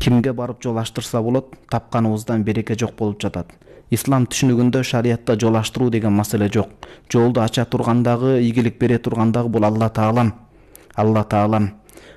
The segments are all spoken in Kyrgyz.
кимге барып жол аштырса болот, тапканыбыздан береке жок болуп жатат. Ислам түшүнүгүндө шариятта жол аштыруу деген маселе жок. Жолду ача тургандагы, ийгилик бере тургандагы бул Алла Таалам.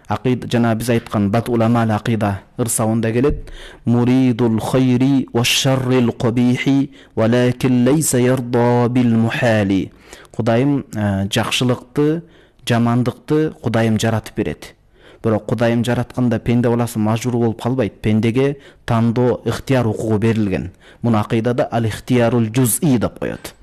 Акыйда жана биз айткан бат уламал акыйда ырсабында келет. Муридул хайри ва шаррил кабихи валакин лейса ярда бил мухали. Кудайым жакшылыкты, жамандыкты Кудайым жаратып берет. Бирок Кудайым жаратканда пенде баласы мажбур болуп калбайт. Пендеге тандоо, ыктыяр укугу берилген. Муну акыйдада ал-ихтиярул жуз'i деп коет.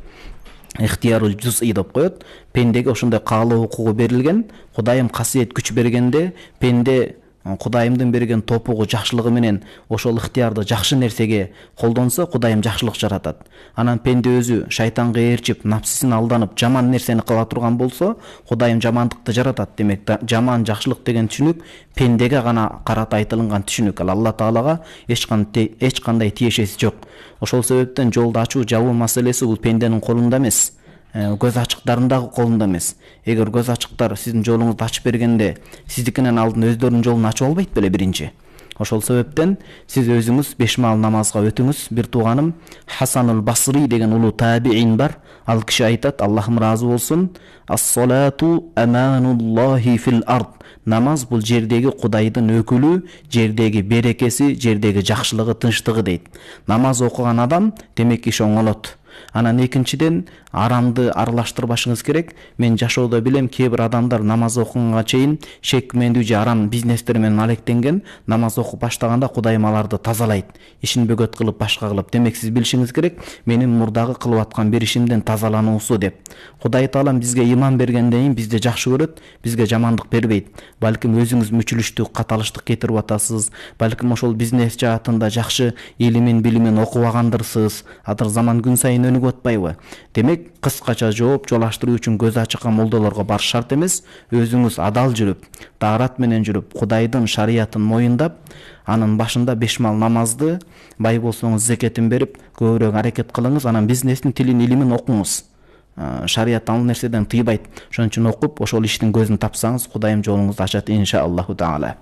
Ихтиярул жуз'i деп коет. Пендеге ошондой каалоо укугу берилген. Кудайым касиет күч бергенде, пенде Кудайымдын берген топугу жакшылыгы менен ошол ыктыярды жакшы нерсеге колдонсо, Кудайым жакшылык жаратат. Анан пенде өзү шайтанга ээрчип, напсисин алданып, жаман нерсени кыла турган болсо, Кудайым жамандыкты жаратат. Демек, жаман жакшылык деген түшүнүк пендеге гана карата айтылган түшүнүк. Алла Таалага эч кандай тиешеси жок. Ошол себептен жолду ачуу, жабуу маселеси бул пенденин колунда эмес. Көз ачыктарындагы колунда эмес. Эгер көз ачыктар сиздин жолуңузду ачып бергенде, сиздикинен алдын өздөрүнүн жолун ачып албайт беле биринчи. Ошол себептен сиз өзүңүз 5 маал намазга өтүңүз. Бир тууганым Хасанул Басри деген улуу табиин бар. Ал киши айтат, Аллахым разы болсун, ас-салату амануллахи фил ард. Намаз бул жердеги Кудайдын өкүлү, жердеги берекеси, жердеги жакшылыгы, тынчтыгы дейт. Намаз окуган адам демек иш оңолот. Анан экинчиден арамды аралаштырбашыңыз керек. Мен жашоодо билем, кээ бир адамдар намаз окуганга чейин шек күмөндүү же арам бизнестер менен алектенген. Намаз окуп баштаганда Кудайым аларды тазалайт. Ишин бөгөт кылып, башка кылып. Демек сиз билишиңиз керек, менин мурдагы кылып аткан бир ишимден тазалануусу деп. Кудай Таалам бизге иман бергенден кийин бизди жакшы көрөт, бизге жамандык бербейт. Балким өзүңүз мүчүлүштүк, каталыштык кетирип атасыз. Балким ошол бизнес жаатында жакшы илимин, билимин окубагандырсыз. Азыр заман күн сайын өнүгүп атпайбы? Демек, кыскача жооп, жол аштыруу үчүн көз ачыкка молдолорго барыш шарт эмес. Өзүңүз адал жүрүп, таарат менен жүрүп, Кудайдын шариятын моюндап, анын башында 5 маал намазды, бай болсоңуз зекетин берип, көбүрөөк аракет кылыңыз. Анан бизнестин тилин, илимин окуңуз. Шарият ал нерседен тыйбайт. Ошон үчүн окуп, ошол иштин көзүн тапсаңыз, Кудайым жолуңузду ачат иншаллаху таала.